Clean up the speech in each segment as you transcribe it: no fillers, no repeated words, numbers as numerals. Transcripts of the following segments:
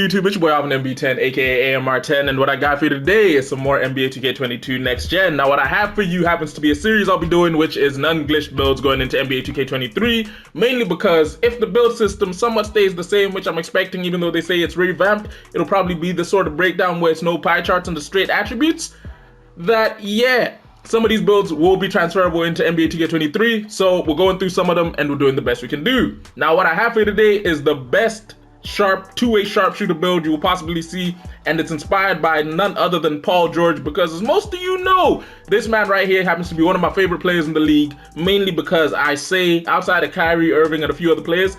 YouTube, it's your boy Alvin MB10, aka AMR10, and what I got for you today is some more NBA 2K22 Next Gen. Now, what I have for you happens to be a series I'll be doing, which is non-glitched builds going into NBA 2K23, mainly because if the build system somewhat stays the same, which I'm expecting, even though they say it's revamped, it'll probably be the sort of breakdown where it's no pie charts and the straight attributes, that, yeah, some of these builds will be transferable into NBA 2K23, so we're going through some of them and we're doing the best we can do. Now, what I have for you today is the best two-way sharpshooter build you will possibly see, and it's inspired by none other than Paul George, because as most of you know, this man right here happens to be one of my favorite players in the league, mainly because I say, outside of Kyrie Irving and a few other players,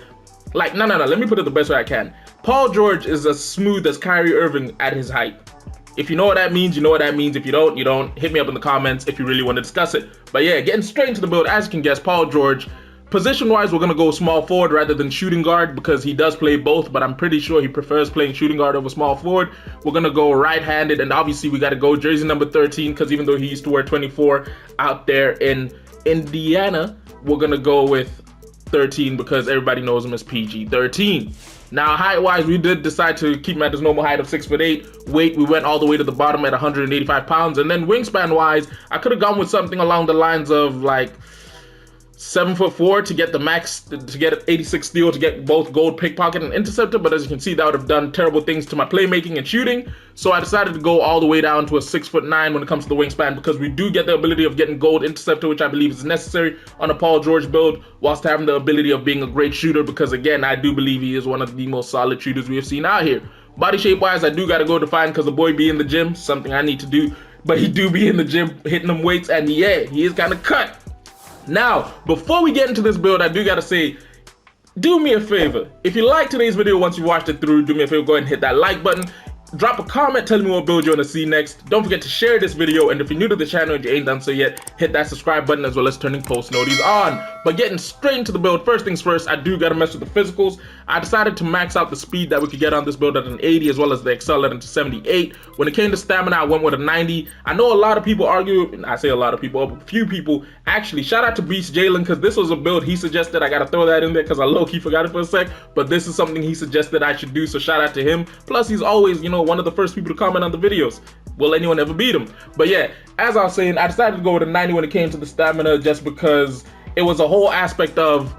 like, no, let me put it the best way I can. Paul George is as smooth as Kyrie Irving at his height. If you know what that means, you know what that means. If you don't, you don't. Hit me up in the comments if you really want to discuss it. But yeah, getting straight into the build, as you can guess, Paul George, position-wise, we're going to go small forward rather than shooting guard because he does play both, but I'm pretty sure he prefers playing shooting guard over small forward. We're going to go right-handed, and obviously we got to go jersey number 13 because even though he used to wear 24 out there in Indiana, we're going to go with 13 because everybody knows him as PG-13. Now, height-wise, we did decide to keep him at his normal height of 6'8". Weight, we went all the way to the bottom at 185 pounds. And then wingspan-wise, I could have gone with something along the lines of like 7'4" to get the max, to get 86 steal, to get both gold, pickpocket, and interceptor, but as you can see, that would have done terrible things to my playmaking and shooting, so I decided to go all the way down to a 6'9" when it comes to the wingspan, because we do get the ability of getting gold interceptor, which I believe is necessary on a Paul George build, whilst having the ability of being a great shooter, because again, I do believe he is one of the most solid shooters we have seen out here. Body shape-wise, I do got to go define because the boy be in the gym, something I need to do, but he do be in the gym hitting them weights, and yeah, he is kind of cut. Now, before we get into this build, I do gotta say, do me a favor. If you like today's video, once you watched it through, do me a favor, go ahead and hit that like button. Drop a comment telling me what build you want to see next. Don't forget to share this video, and if you're new to the channel and you ain't done so yet, hit that subscribe button as well as turning post notifications on. But getting straight into the build, first things first, I do gotta mess with the physicals. I decided to max out the speed that we could get on this build at an 80 as well as the accelerator to 78. When it came to stamina, I went with a 90. I know a lot of people argue, and I say a lot of people, a few people, actually, shout out to Beast Jalen, because this was a build he suggested. I gotta throw that in there because I low-key forgot it for a sec, but this is something he suggested I should do, so shout out to him. Plus, he's always, you know, one of the first people to comment on the videos. Will anyone ever beat him? But yeah, as I was saying, I decided to go with a 90 when it came to the stamina just because it was a whole aspect of,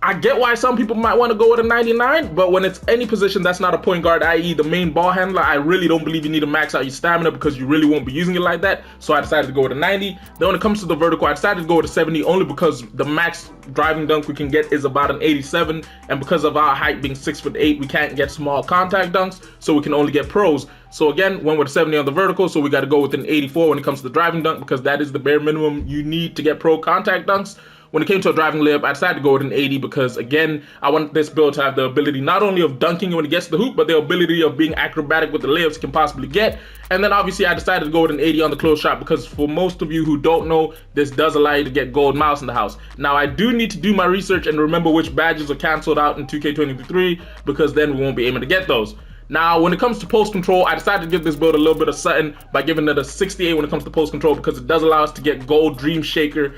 I get why some people might want to go with a 99, but when it's any position that's not a point guard, i.e. the main ball handler, I really don't believe you need to max out your stamina because you really won't be using it like that, so I decided to go with a 90. Then when it comes to the vertical, I decided to go with a 70 only because the max driving dunk we can get is about an 87, and because of our height being 6'8", we can't get small contact dunks, so we can only get pros. So again, went with a 70 on the vertical, so we got to go with an 84 when it comes to the driving dunk because that is the bare minimum you need to get pro contact dunks. When it came to a driving layup, I decided to go with an 80 because, again, I want this build to have the ability not only of dunking when it gets to the hoop, but the ability of being acrobatic with the layups you can possibly get. And then, obviously, I decided to go with an 80 on the close shot because for most of you who don't know, this does allow you to get gold mouse in the house. Now, I do need to do my research and remember which badges are canceled out in 2K23 because then we won't be able to get those. Now, when it comes to post control, I decided to give this build a little bit of something by giving it a 68 when it comes to post control because it does allow us to get gold Dream Shaker.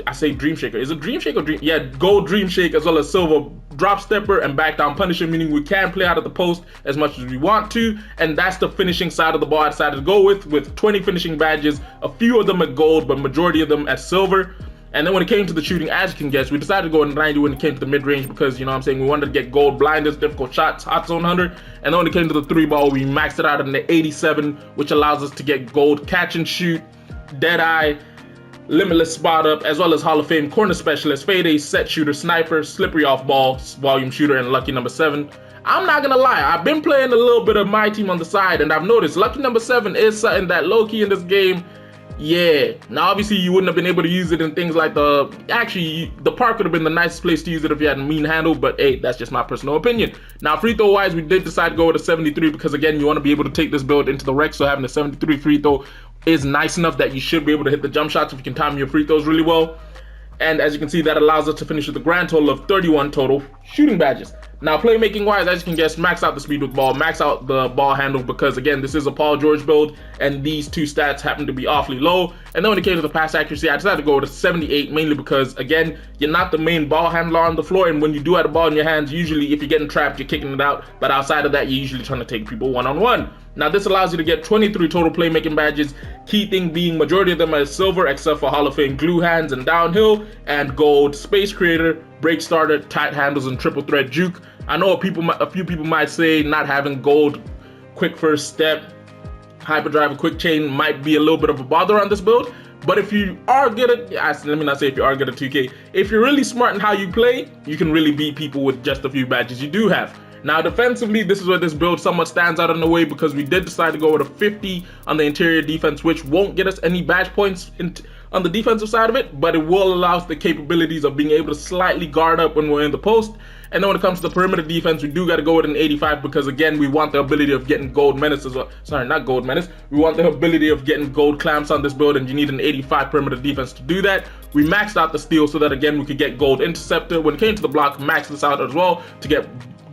I say Dream Shaker. Is it Dream Shake or Dream? Yeah, gold Dream Shake as well as silver drop stepper and back down punisher, meaning we can play out of the post as much as we want to, and that's the finishing side of the ball I decided to go with 20 finishing badges, a few of them at gold, but majority of them at silver. And then when it came to the shooting, as you can guess, we decided to go in 90 when it came to the mid-range because, you know what I'm saying, we wanted to get gold blinders, difficult shots, hot zone 100. And then when it came to the 3-ball, we maxed it out in the 87, which allows us to get gold catch and shoot, dead eye, limitless spot up, as well as Hall of Fame corner specialist, fade set shooter, sniper, slippery off ball, volume shooter, and lucky number 7. I'm not gonna lie, I've been playing a little bit of my team on the side, and I've noticed lucky number 7 is something that low-key in this game. Yeah, now obviously you wouldn't have been able to use it in things like the park would have been the nicest place to use it if you had a mean handle, but hey, that's just my personal opinion. Now free throw wise, we did decide to go with a 73 because again, you want to be able to take this build into the rec, so having a 73 free throw is nice enough that you should be able to hit the jump shots if you can time your free throws really well. And as you can see, that allows us to finish with a grand total of 31 total shooting badges. Now, playmaking wise, as you can guess, max out the speed with ball, max out the ball handle, because again, this is a Paul George build, and these two stats happen to be awfully low. And then when it came to the pass accuracy, I decided to go with a 78, mainly because, again, you're not the main ball handler on the floor, and when you do have the ball in your hands, usually if you're getting trapped, you're kicking it out, but outside of that, you're usually trying to take people one-on-one. Now, this allows you to get 23 total playmaking badges, key thing being majority of them are silver, except for Hall of Fame glue hands and downhill, and gold space creator, break starter, tight handles, and triple threat juke. I know a few people might say not having gold quick first step, hyperdrive, and quick chain might be a little bit of a bother on this build, but if you are good at, let me not say if you are good at 2K, if you're really smart in how you play, you can really beat people with just a few badges you do have. Now, defensively, this is where this build somewhat stands out in the way, because we did decide to go with a 50 on the interior defense, which won't get us any badge points on the defensive side of it, but it will allow us the capabilities of being able to slightly guard up when we're in the post. And then when it comes to the perimeter defense, we do got to go with an 85, because again, we want the ability of getting gold menace as well. Sorry, not gold menace. We want the ability of getting gold clamps on this build, and you need an 85 perimeter defense to do that. We maxed out the steal so that again, we could get gold interceptor. When it came to the block, maxed this out as well to get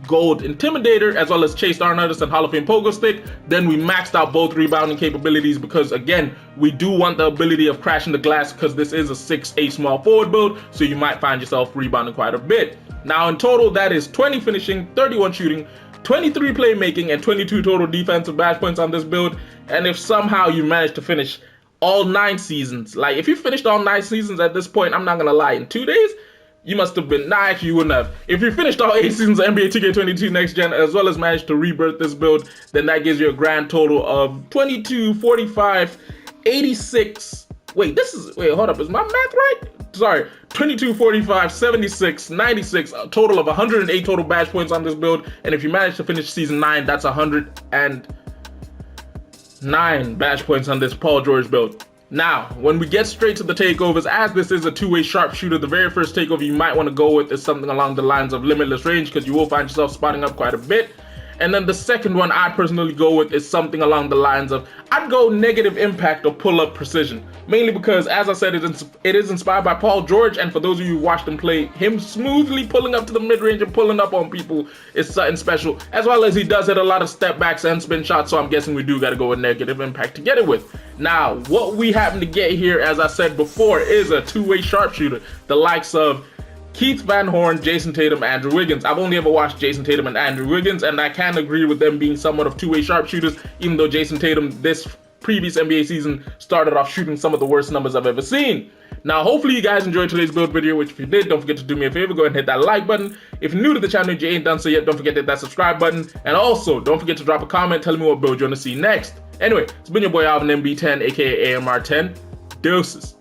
Gold Intimidator, as well as Chase Artist and Hall of Fame Pogo Stick. Then we maxed out both rebounding capabilities, because again, we do want the ability of crashing the glass, because this is a 6'8" small forward build, so you might find yourself rebounding quite a bit. Now in total, that is 20 finishing, 31 shooting, 23 playmaking, and 22 total defensive badge points on this build. And if somehow you manage to finish all 9 seasons, like if you finished all 9 seasons at this point, I'm not gonna lie, in 2 days, you must have been, nah, actually you wouldn't have. If you finished all 8 seasons of NBA 2K22 Next Gen, as well as managed to rebirth this build, then that gives you a grand total of 22, 45, 86. Wait, hold up, is my math right? Sorry, 22, 45, 76, 96, a total of 108 total badge points on this build. And if you manage to finish season 9, that's 109 badge points on this Paul George build. Now, when we get straight to the takeovers, as this is a two-way sharpshooter, the very first takeover you might want to go with is something along the lines of limitless range, because you will find yourself spotting up quite a bit. And then the second one I personally go with is something along the lines of, I'd go negative impact or pull-up precision. Mainly because, as I said, it is inspired by Paul George, and for those of you who watched him play, him smoothly pulling up to the mid-range and pulling up on people is something special. As well as he does hit a lot of step backs and spin shots, so I'm guessing we do got to go with negative impact to get it with. Now, what we happen to get here, as I said before, is a two-way sharpshooter, the likes of Keith Van Horn, Jason Tatum, Andrew Wiggins. I've only ever watched Jason Tatum and Andrew Wiggins, and I can agree with them being somewhat of two-way sharpshooters, even though Jason Tatum this previous NBA season started off shooting some of the worst numbers I've ever seen. Now, hopefully you guys enjoyed today's build video, which if you did, don't forget to do me a favor, go ahead and hit that like button. If you're new to the channel and you ain't done so yet, don't forget to hit that subscribe button. And also, don't forget to drop a comment telling me what build you want to see next. Anyway, it's been your boy Alvin MB10, aka AMR10. Deuces.